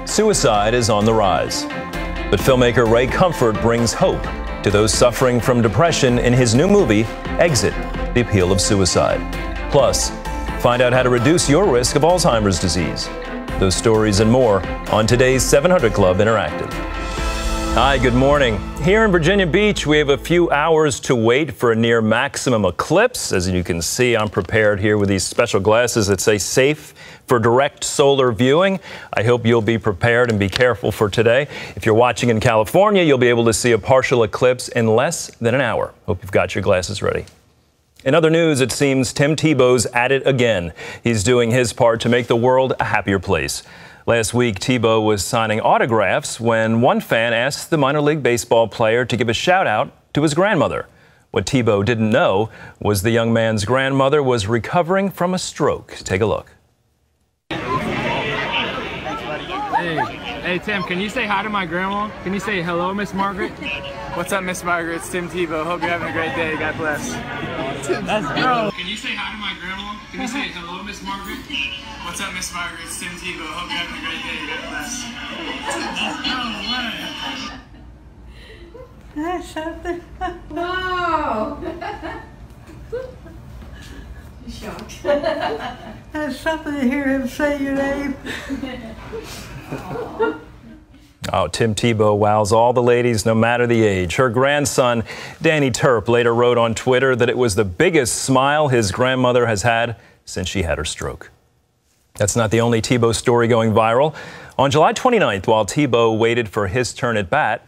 Suicide is on the rise, but filmmaker Ray Comfort brings hope to those suffering from depression in his new movie, Exit: The Appeal of Suicide. Plus, find out how to reduce your risk of Alzheimer's disease. Those stories and more on today's 700 Club Interactive. Hi, good morning. Here in Virginia Beach, we have a few hours to wait for a near maximum eclipse. As you can see, I'm prepared here with these special glasses that say safe for direct solar viewing. I hope you'll be prepared and be careful for today. If you're watching in California, you'll be able to see a partial eclipse in less than an hour. Hope you've got your glasses ready. In other news, it seems Tim Tebow's at it again. He's doing his part to make the world a happier place. Last week, Tebow was signing autographs when one fan asked the minor league baseball player to give a shout out to his grandmother. What Tebow didn't know was the young man's grandmother was recovering from a stroke. Take a look. Hey Tim, can you say hi to my grandma? Can you say hello, Miss Margaret? What's up, Miss Margaret? It's Tim Tebow. Hope you're having a great day. God bless. Let's go. Can you say hi to my grandma? Can you say hello, Miss Margaret? What's up, Miss Margaret? It's Tim Tebow. Hope you're having a great day. God bless. That's something. Wow! You're shocked. That's something to hear him say your name. Oh, Tim Tebow wows all the ladies, no matter the age. Her grandson, Danny Turp, later wrote on Twitter that it was the biggest smile his grandmother has had since she had her stroke. That's not the only Tebow story going viral. On July 29th, while Tebow waited for his turn at bat,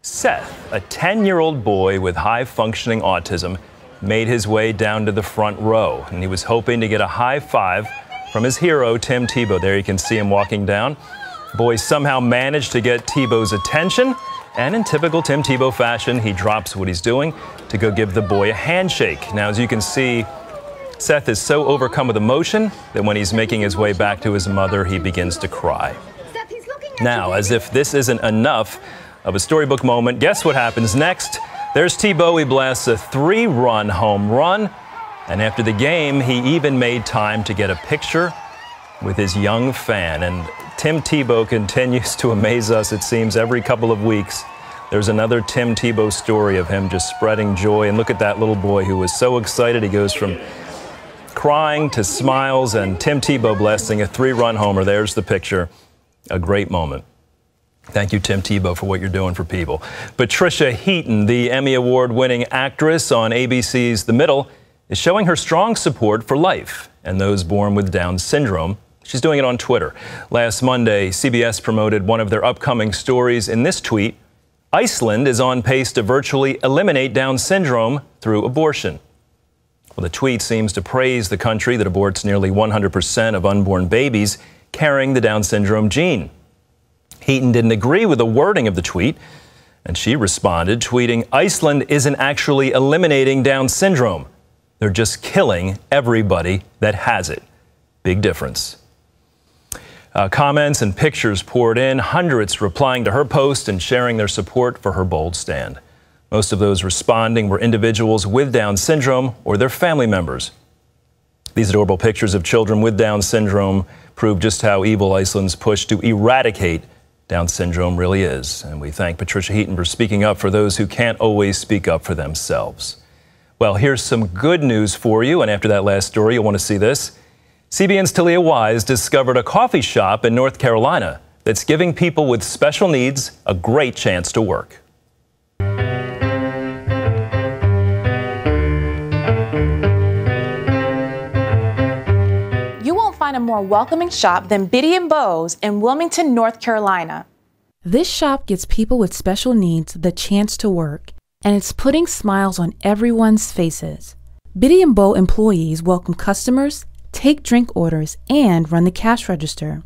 Seth, a 10-year-old boy with high-functioning autism, made his way down to the front row, and he was hoping to get a high five from his hero, Tim Tebow. There you can see him walking down. The boy somehow managed to get Tebow's attention, and in typical Tim Tebow fashion, he drops what he's doing to go give the boy a handshake. Now, as you can see, Seth is so overcome with emotion that when he's making his way back to his mother, he begins to cry. Now, as if this isn't enough of a storybook moment, guess what happens next? There's Tebow. He blasts a 3-run home run, and after the game, he even made time to get a picture with his young fan. And Tim Tebow continues to amaze us, it seems, every couple of weeks. There's another Tim Tebow story of him just spreading joy. And look at that little boy who was so excited. He goes from crying to smiles, and Tim Tebow blasting a 3-run homer. There's the picture. A great moment. Thank you, Tim Tebow, for what you're doing for people. Patricia Heaton, the Emmy Award-winning actress on ABC's The Middle, is showing her strong support for life and those born with Down syndrome. She's doing it on Twitter. Last Monday, CBS promoted one of their upcoming stories in this tweet: Iceland is on pace to virtually eliminate Down syndrome through abortion. Well, the tweet seems to praise the country that aborts nearly 100% of unborn babies carrying the Down syndrome gene. Heaton didn't agree with the wording of the tweet, and she responded, tweeting, "Iceland isn't actually eliminating Down syndrome. They're just killing everybody that has it. Big difference." Comments and pictures poured in, hundreds replying to her post and sharing their support for her bold stand. Most of those responding were individuals with Down syndrome or their family members. These adorable pictures of children with Down syndrome prove just how evil Iceland's push to eradicate Down syndrome really is. And we thank Patricia Heaton for speaking up for those who can't always speak up for themselves. Well, here's some good news for you. And after that last story, you'll want to see this. CBN's Talia Wise discovered a coffee shop in North Carolina that's giving people with special needs a great chance to work. Find a more welcoming shop than Biddy & Bow's in Wilmington, North Carolina. This shop gives people with special needs the chance to work, and it's putting smiles on everyone's faces. Biddy & Bow employees welcome customers, take drink orders, and run the cash register.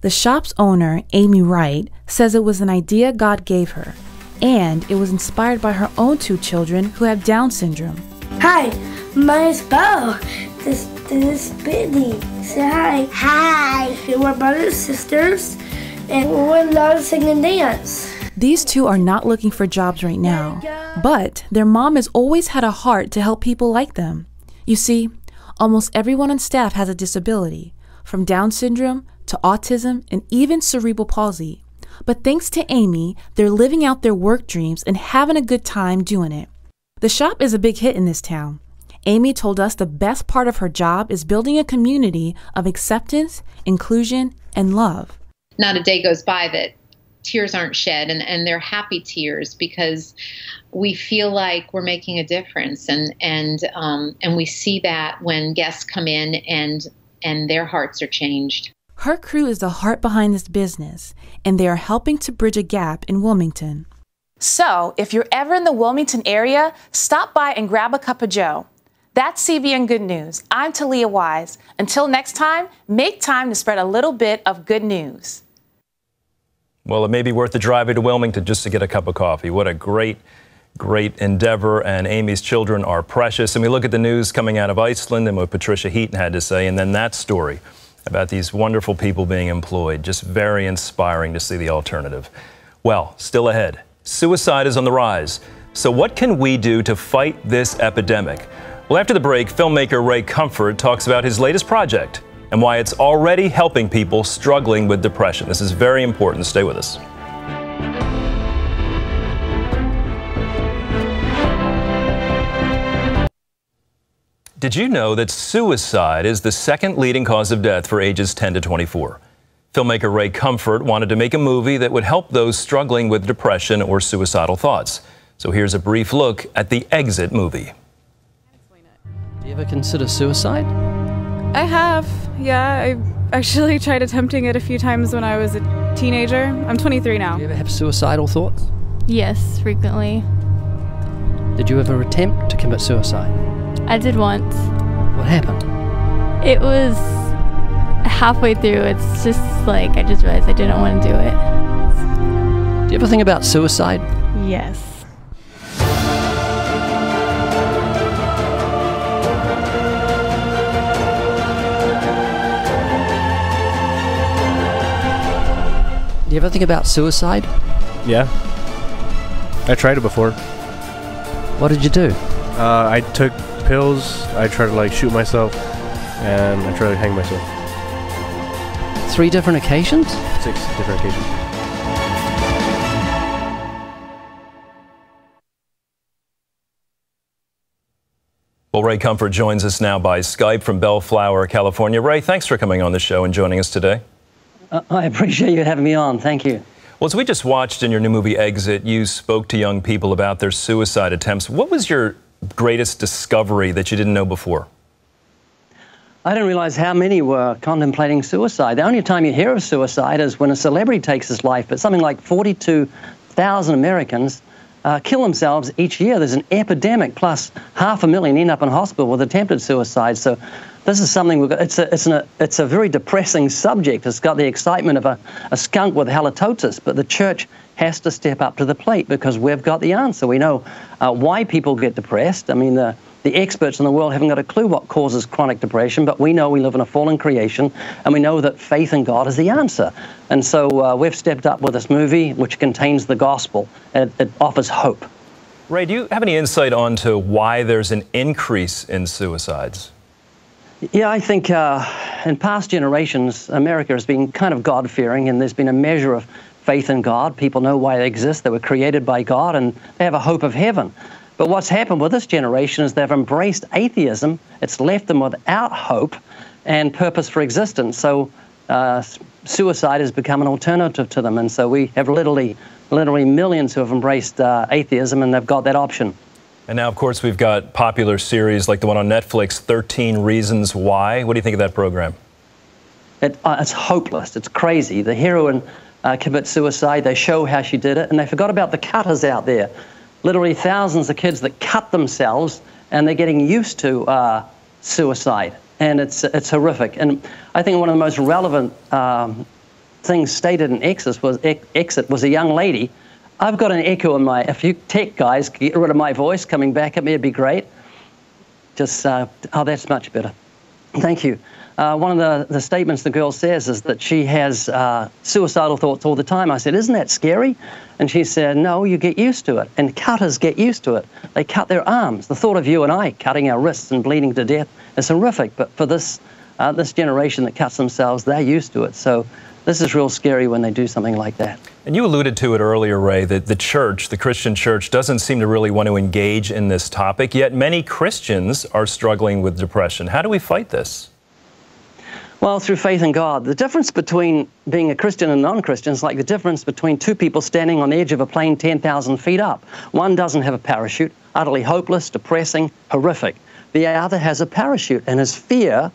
The shop's owner, Amy Wright, says it was an idea God gave her, and it was inspired by her own 2 children who have Down syndrome. Hi, my name's Bo. This is Biddy. Say hi. Hi. We're brothers and sisters, and we love to sing and dance. These 2 are not looking for jobs right now, but their mom has always had a heart to help people like them. You see, almost everyone on staff has a disability, from Down syndrome to autism, and even cerebral palsy. But thanks to Amy, they're living out their work dreams and having a good time doing it. The shop is a big hit in this town. Amy told us the best part of her job is building a community of acceptance, inclusion, and love. Not a day goes by that tears aren't shed, and they're happy tears because we feel like we're making a difference, and we see that when guests come in and their hearts are changed. Her crew is the heart behind this business, and they are helping to bridge a gap in Wilmington. So, if you're ever in the Wilmington area, stop by and grab a cup of joe. That's CBN Good News. I'm Talia Wise. Until next time, make time to spread a little bit of good news. Well, it may be worth the drive to Wilmington just to get a cup of coffee. What a great endeavor, and Amy's children are precious. And we look at the news coming out of Iceland and what Patricia Heaton had to say, and then that story about these wonderful people being employed. Just very inspiring to see the alternative. Well, still ahead, suicide is on the rise. So what can we do to fight this epidemic? Well, after the break, filmmaker Ray Comfort talks about his latest project and why it's already helping people struggling with depression. This is very important. Stay with us. Did you know that suicide is the second leading cause of death for ages 10 to 24? Filmmaker Ray Comfort wanted to make a movie that would help those struggling with depression or suicidal thoughts. So here's a brief look at the Exit movie. Do you ever consider suicide? I have, yeah. I actually tried attempting it a few times when I was a teenager. I'm 23 now. Do you ever have suicidal thoughts? Yes, frequently. Did you ever attempt to commit suicide? I did once. What happened? It was halfway through. It's just like I just realized I didn't want to do it. Do you ever think about suicide? Yes. Do you ever think about suicide? Yeah. I tried it before. What did you do? I took pills, I tried to shoot myself, and I tried to hang myself. 3 different occasions? 6 different occasions. Well, Ray Comfort joins us now by Skype from Bellflower, California. Ray, thanks for coming on the show and joining us today. I appreciate you having me on. Thank you. Well, as we just watched in your new movie, Exit, you spoke to young people about their suicide attempts. What was your greatest discovery that you didn't know before? I didn't realize how many were contemplating suicide. The only time you hear of suicide is when a celebrity takes his life, but something like 42,000 Americans kill themselves each year. There's an epidemic, plus 500,000 end up in hospital with attempted suicide. So this is something we've got. It's a very depressing subject. It's got the excitement of a skunk with halitosis, but the church has to step up to the plate because we've got the answer. We know why people get depressed. I mean, the experts in the world haven't got a clue what causes chronic depression, but we know we live in a fallen creation, and we know that faith in God is the answer. And so we've stepped up with this movie, which contains the gospel. It offers hope. Ray, do you have any insight onto why there's an increase in suicides? Yeah, I think in past generations, America has been kind of God-fearing, and there's been a measure of faith in God. People know why they exist. They were created by God, and they have a hope of heaven. But what's happened with this generation is they've embraced atheism. It's left them without hope and purpose for existence. So suicide has become an alternative to them. And so we have literally millions who have embraced atheism, and they've got that option. And now, of course, we've got popular series like the one on Netflix, 13 Reasons Why. What do you think of that program? It's hopeless. It's crazy. The heroine commits suicide. They show how she did it, and they forgot about the cutters out there. Literally thousands of kids that cut themselves, and they're getting used to suicide, and it's horrific. And I think one of the most relevant things stated in Exit was a young lady. I've got an echo in my, if you tech guys get rid of my voice coming back at me, it'd be great. Just, oh, that's much better. Thank you. One of the statements the girl says is that she has suicidal thoughts all the time. I said, isn't that scary? And she said, no, you get used to it. And cutters get used to it. They cut their arms. The thought of you and I cutting our wrists and bleeding to death is horrific. But for this This generation that cuts themselves, they're used to it. So this is real scary when they do something like that. And you alluded to it earlier, Ray, that the church, the Christian church, doesn't seem to really want to engage in this topic, yet many Christians are struggling with depression. How do we fight this? Well, through faith in God. The difference between being a Christian and non-Christian is like the difference between two people standing on the edge of a plane 10,000 feet up. One doesn't have a parachute, utterly hopeless, depressing, horrific. The other has a parachute, and his fear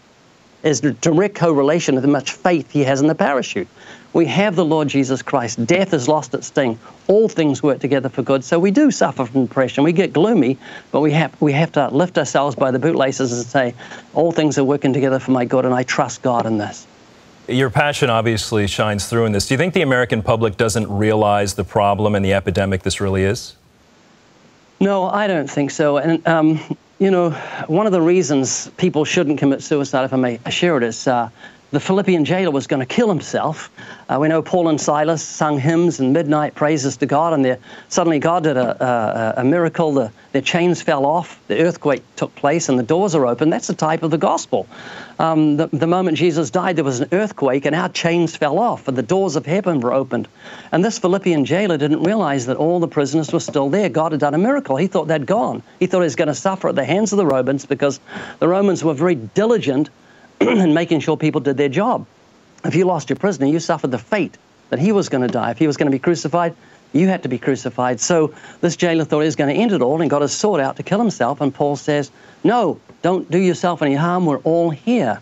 is a direct correlation to how much faith he has in the parachute. We have the Lord Jesus Christ. Death has lost its sting. All things work together for good. So we do suffer from depression. We get gloomy, but we have to lift ourselves by the bootlaces and say, all things are working together for my good, and I trust God in this. Your passion obviously shines through in this. Do you think the American public doesn't realize the problem and the epidemic this really is? No, I don't think so. And, you know, one of the reasons people shouldn't commit suicide, if I may share it, is the Philippian jailer was going to kill himself. We know Paul and Silas sung hymns and midnight praises to God, and suddenly God did a miracle. Their chains fell off, the earthquake took place, and the doors are open. That's the type of the gospel. The moment Jesus died, there was an earthquake, and our chains fell off, and the doors of heaven were opened. And this Philippian jailer didn't realize that all the prisoners were still there. God had done a miracle. He thought they'd gone. He thought he was going to suffer at the hands of the Romans, because the Romans were very diligent in making sure people did their job. If you lost your prisoner, you suffered the fate that he was going to die. If he was going to be crucified, you had to be crucified. So this jailer thought he was going to end it all and got his sword out to kill himself. And Paul says, no, don't do yourself any harm. We're all here.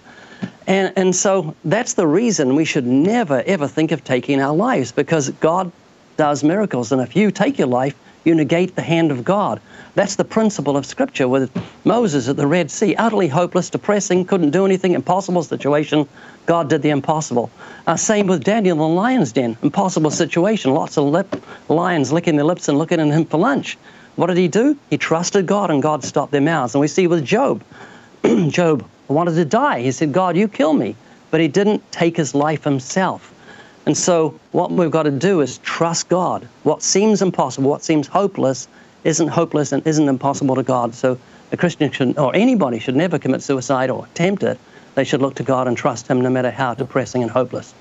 And so that's the reason we should never, ever think of taking our lives, because God does miracles. And if you take your life, you negate the hand of God. That's the principle of Scripture. With Moses at the Red Sea, utterly hopeless, depressing, couldn't do anything, impossible situation, God did the impossible. Same with Daniel in the lion's den, impossible situation, lots of lions licking their lips and looking at him for lunch. What did he do? He trusted God, and God stopped their mouths. And we see with Job, Job wanted to die. He said, God, you kill me. But he didn't take his life himself. And so what we've got to do is trust God. What seems impossible, what seems hopeless, isn't hopeless and isn't impossible to God. So a Christian should, or anybody should never commit suicide or attempt it. They should look to God and trust Him no matter how depressing and hopeless.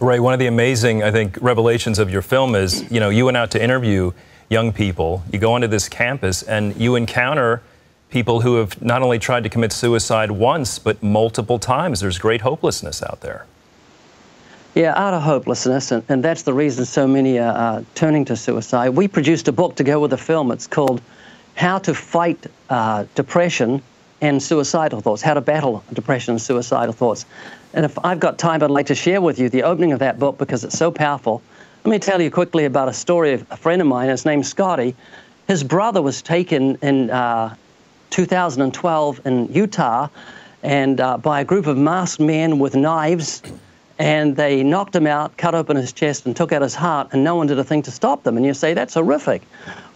Ray, one of the amazing, I think, revelations of your film is, you know, you went out to interview young people. You go onto this campus and you encounter people who have not only tried to commit suicide once, but multiple times. There's great hopelessness out there. Yeah, utter hopelessness, and that's the reason so many are turning to suicide. We produced a book to go with the film. It's called How to Fight Depression and Suicidal Thoughts, How to Battle Depression and Suicidal Thoughts. And if I've got time, I'd like to share with you the opening of that book because it's so powerful. Let me tell you quickly about a story of a friend of mine. His name's Scotty. His brother was taken in 2012 in Utah and by a group of masked men with knives. And they knocked him out, cut open his chest, and took out his heart, and no one did a thing to stop them. And you say, that's horrific.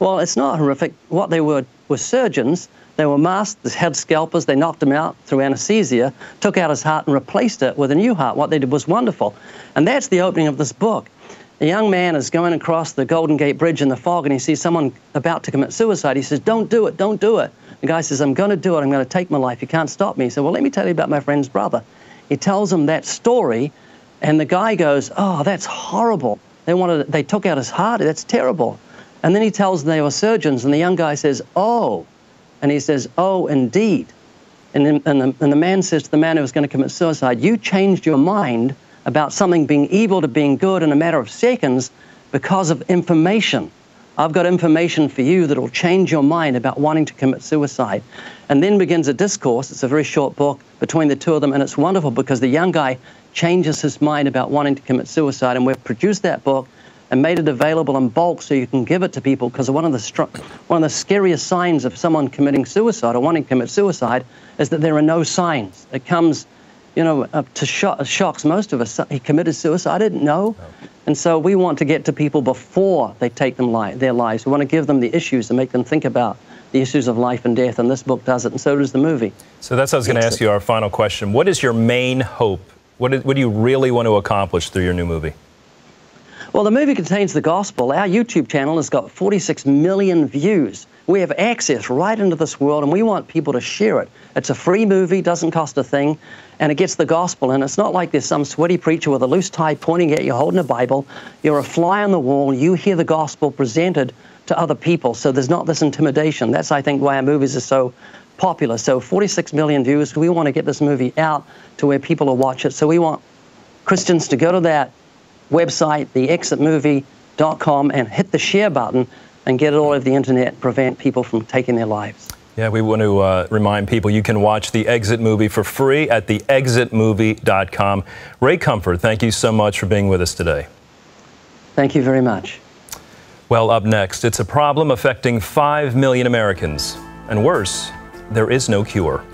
Well, it's not horrific. What they were surgeons. They were masked, they had scalpels, they knocked him out through anesthesia, took out his heart and replaced it with a new heart. What they did was wonderful. And that's the opening of this book. A young man is going across the Golden Gate Bridge in the fog, and he sees someone about to commit suicide. He says, don't do it, don't do it. The guy says, I'm going to do it, I'm going to take my life, you can't stop me. He said, well, let me tell you about my friend's brother. He tells him that story. And the guy goes, oh, that's horrible. They took out his heart. That's terrible. And then he tells them they were surgeons, and the young guy says, oh. And he says, oh, indeed. And the man says to the man who was going to commit suicide, you changed your mind about something being evil to being good in a matter of seconds because of information. I've got information for you that will change your mind about wanting to commit suicide. And then begins a discourse. It's a very short book between the two of them, and it's wonderful because the young guy changes his mind about wanting to commit suicide, and we've produced that book and made it available in bulk so you can give it to people, because one of the scariest signs of someone committing suicide or wanting to commit suicide is that there are no signs. It comes, you know, shocks most of us. He committed suicide, I didn't know. And so we want to get to people before they take their lives. We want to give them the issues and make them think about the issues of life and death, and this book does it, and so does the movie. So that's what I was going to ask you, our final question. What is your main hope? What do you really want to accomplish through your new movie? Well, the movie contains the gospel. Our YouTube channel has got 46 million views. We have access right into this world, and we want people to share it. It's a free movie, doesn't cost a thing, and it gets the gospel. And it's not like there's some sweaty preacher with a loose tie pointing at you, holding a Bible. You're a fly on the wall. You hear the gospel presented to other people, so there's not this intimidation. That's, I think, why our movies are so popular. So 46 million views. We want to get this movie out to where people will watch it. So we want Christians to go to that website, theexitmovie.com, and hit the share button and get it all over the internet, prevent people from taking their lives. Yeah, we want to remind people you can watch The Exit Movie for free at theexitmovie.com. Ray Comfort, thank you so much for being with us today. Thank you very much. Well, up next, it's a problem affecting 5 million Americans. And worse, there is no cure.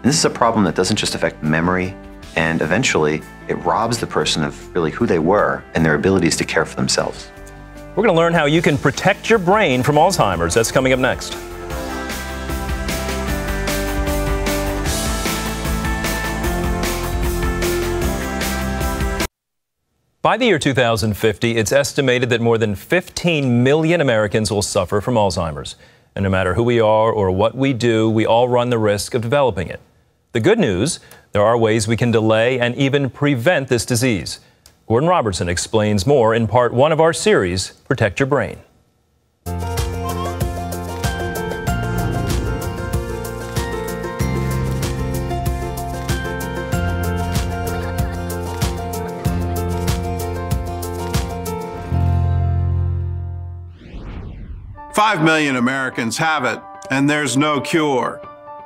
This is a problem that doesn't just affect memory, and eventually it robs the person of really who they were and their abilities to care for themselves. We're going to learn how you can protect your brain from Alzheimer's. That's coming up next. By the year 2050, it's estimated that more than 15 million Americans will suffer from Alzheimer's. And no matter who we are or what we do, we all run the risk of developing it. The good news, there are ways we can delay and even prevent this disease. Gordon Robertson explains more in part 1 of our series, Protect Your Brain. Five million Americans have it, and there's no cure.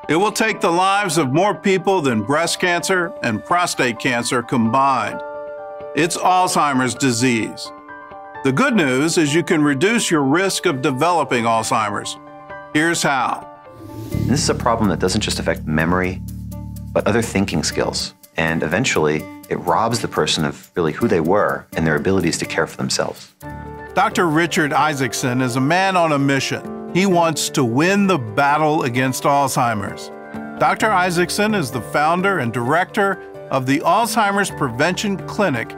It will take the lives of more people than breast cancer and prostate cancer combined. It's Alzheimer's disease. The good news is you can reduce your risk of developing Alzheimer's. Here's how. This is a problem that doesn't just affect memory, but other thinking skills. And eventually, it robs the person of really who they were and their abilities to care for themselves. Dr. Richard Isaacson is a man on a mission. He wants to win the battle against Alzheimer's. Dr. Isaacson is the founder and director of the Alzheimer's Prevention Clinic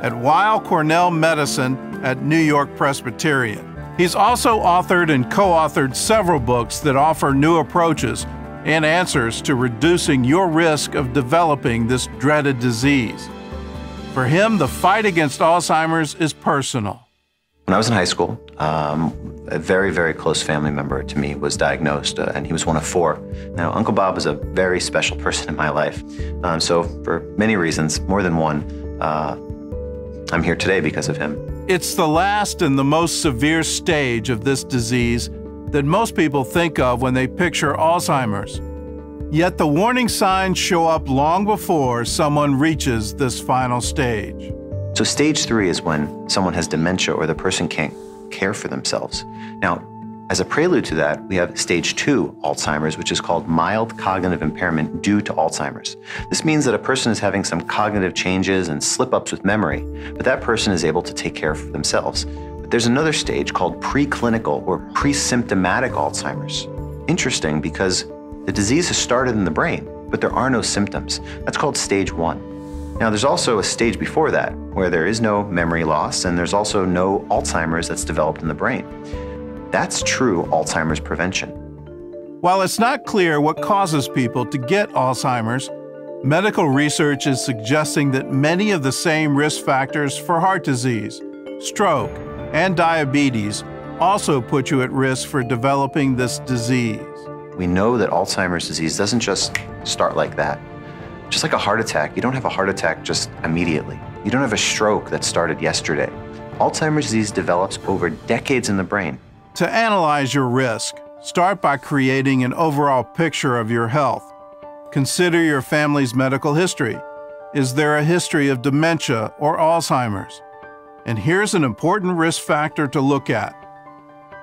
at Weill Cornell Medicine at New York Presbyterian. He's also authored and co-authored several books that offer new approaches and answers to reducing your risk of developing this dreaded disease. For him, the fight against Alzheimer's is personal. When I was in high school, a very, very close family member to me was diagnosed, and he was one of 4. Now, Uncle Bob was a very special person in my life. So for many reasons, more than one, I'm here today because of him. It's the last and the most severe stage of this disease that most people think of when they picture Alzheimer's. Yet the warning signs show up long before someone reaches this final stage. So stage 3 is when someone has dementia or the person can't care for themselves. Now, as a prelude to that, we have stage 2 Alzheimer's, which is called mild cognitive impairment due to Alzheimer's. This means that a person is having some cognitive changes and slip-ups with memory, but that person is able to take care of themselves. But there's another stage called preclinical or pre-symptomatic Alzheimer's. Interesting because the disease has started in the brain, but there are no symptoms. That's called stage 1. Now, there's also a stage before that where there is no memory loss and there's also no Alzheimer's that's developed in the brain. That's true Alzheimer's prevention. While it's not clear what causes people to get Alzheimer's, medical research is suggesting that many of the same risk factors for heart disease, stroke, and diabetes also put you at risk for developing this disease. We know that Alzheimer's disease doesn't just start like that. Just like a heart attack, you don't have a heart attack just immediately. You don't have a stroke that started yesterday. Alzheimer's disease develops over decades in the brain. To analyze your risk, start by creating an overall picture of your health. Consider your family's medical history. Is there a history of dementia or Alzheimer's? And here's an important risk factor to look at.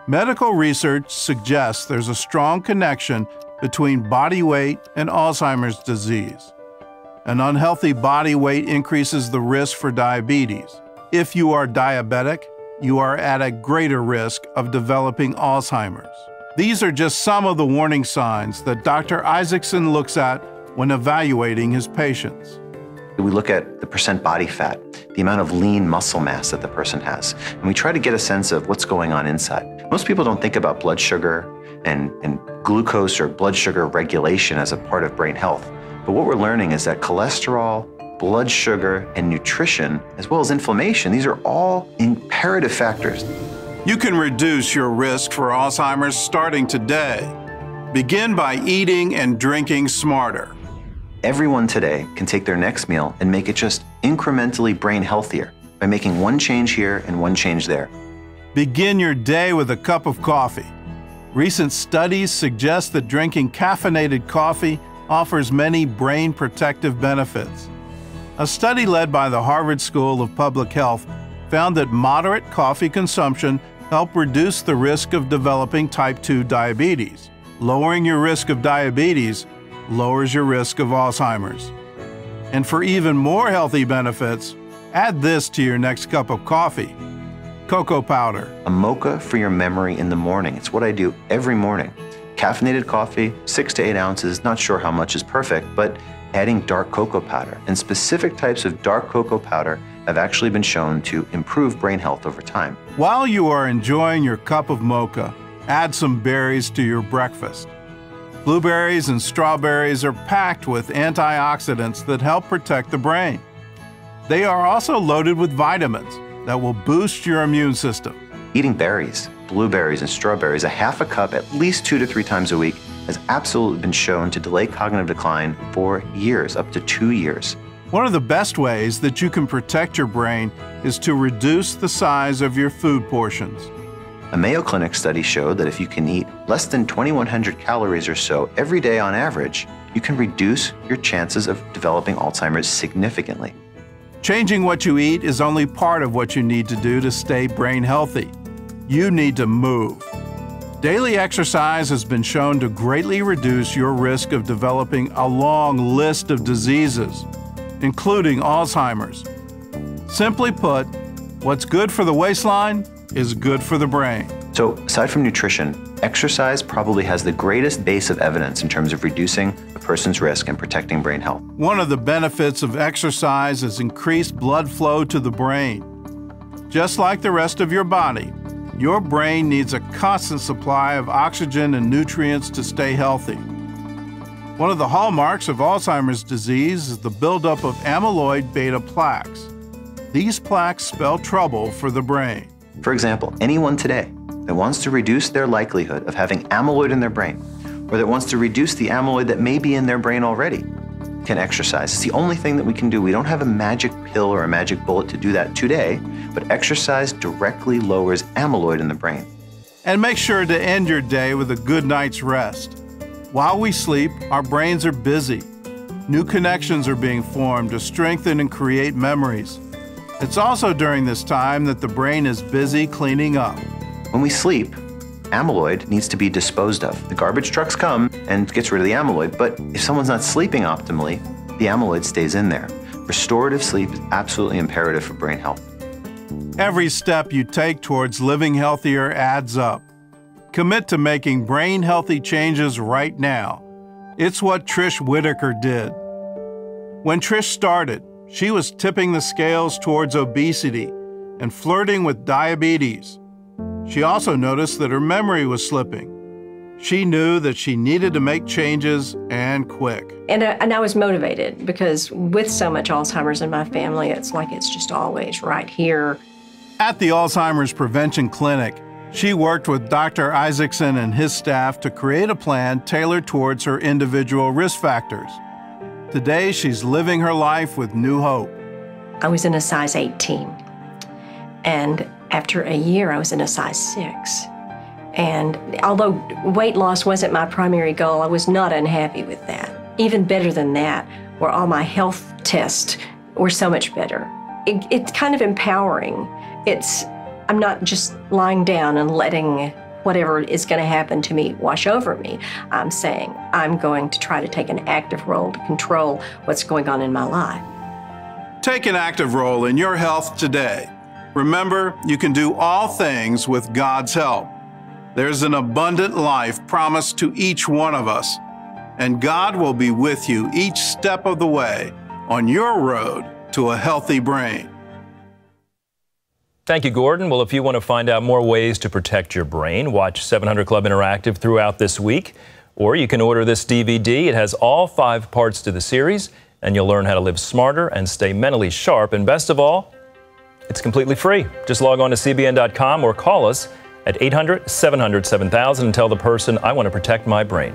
Medical research suggests there's a strong connection between body weight and Alzheimer's disease. An unhealthy body weight increases the risk for diabetes. If you are diabetic, you are at a greater risk of developing Alzheimer's. These are just some of the warning signs that Dr. Isaacson looks at when evaluating his patients. We look at the percent body fat, the amount of lean muscle mass that the person has, and we try to get a sense of what's going on inside. Most people don't think about blood sugar and glucose or blood sugar regulation as a part of brain health. But what we're learning is that cholesterol, blood sugar, and nutrition, as well as inflammation, these are all imperative factors. You can reduce your risk for Alzheimer's starting today. Begin by eating and drinking smarter. Everyone today can take their next meal and make it just incrementally brain healthier by making one change here and one change there. Begin your day with a cup of coffee. Recent studies suggest that drinking caffeinated coffee offers many brain protective benefits. A study led by the Harvard School of Public Health found that moderate coffee consumption helped reduce the risk of developing type 2 diabetes. Lowering your risk of diabetes lowers your risk of Alzheimer's. And for even more healthy benefits, add this to your next cup of coffee: cocoa powder. A mocha for your memory in the morning. It's what I do every morning. Caffeinated coffee, 6 to 8 ounces, not sure how much is perfect, but adding dark cocoa powder. And specific types of dark cocoa powder have actually been shown to improve brain health over time. While you are enjoying your cup of mocha, add some berries to your breakfast. Blueberries and strawberries are packed with antioxidants that help protect the brain. They are also loaded with vitamins that will boost your immune system. Eating berries, blueberries, and strawberries, a half a cup at least 2 to 3 times a week, has absolutely been shown to delay cognitive decline for years, up to 2 years. One of the best ways that you can protect your brain is to reduce the size of your food portions. A Mayo Clinic study showed that if you can eat less than 2,100 calories or so every day on average, you can reduce your chances of developing Alzheimer's significantly. Changing what you eat is only part of what you need to do to stay brain healthy. You need to move. Daily exercise has been shown to greatly reduce your risk of developing a long list of diseases, including Alzheimer's. Simply put, what's good for the waistline is good for the brain. So, aside from nutrition, exercise probably has the greatest base of evidence in terms of reducing a person's risk and protecting brain health. One of the benefits of exercise is increased blood flow to the brain. Just like the rest of your body, your brain needs a constant supply of oxygen and nutrients to stay healthy. One of the hallmarks of Alzheimer's disease is the buildup of amyloid beta plaques. These plaques spell trouble for the brain. For example, anyone today that wants to reduce their likelihood of having amyloid in their brain, or that wants to reduce the amyloid that may be in their brain already, can exercise. It's the only thing that we can do. We don't have a magic pill or a magic bullet to do that today, but exercise directly lowers amyloid in the brain. And make sure to end your day with a good night's rest. While we sleep, our brains are busy. New connections are being formed to strengthen and create memories. It's also during this time that the brain is busy cleaning up. When we sleep, amyloid needs to be disposed of. The garbage trucks come and gets rid of the amyloid, but if someone's not sleeping optimally, the amyloid stays in there. Restorative sleep is absolutely imperative for brain health. Every step you take towards living healthier adds up. Commit to making brain-healthy changes right now. It's what Trish Whitaker did. When Trish started, she was tipping the scales towards obesity and flirting with diabetes. She also noticed that her memory was slipping. She knew that she needed to make changes, and quick. And I was motivated because with so much Alzheimer's in my family, it's like it's just always right here. At the Alzheimer's Prevention Clinic, she worked with Dr. Isaacson and his staff to create a plan tailored towards her individual risk factors. Today, she's living her life with new hope. I was in a size 18, and after a year, I was in a size 6. And although weight loss wasn't my primary goal, I was not unhappy with that. Even better than that, where all my health tests were so much better. It's kind of empowering. I'm not just lying down and letting whatever is going to happen to me wash over me. I'm saying I'm going to try to take an active role to control what's going on in my life. Take an active role in your health today. Remember, you can do all things with God's help. There's an abundant life promised to each one of us, and God will be with you each step of the way on your road to a healthy brain. Thank you, Gordon. Well, if you want to find out more ways to protect your brain, watch 700 Club Interactive throughout this week, or you can order this DVD. It has all 5 parts to the series, and you'll learn how to live smarter and stay mentally sharp. And best of all, it's completely free. Just log on to cbn.com or call us at 800-700-7000 and tell the person, I want to protect my brain.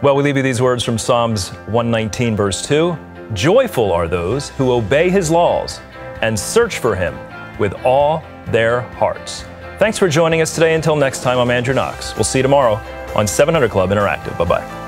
Well, we leave you these words from Psalms 119, verse 2. Joyful are those who obey his laws and search for him with all their hearts. Thanks for joining us today. Until next time, I'm Andrew Knox. We'll see you tomorrow on 700 Club Interactive. Bye-bye.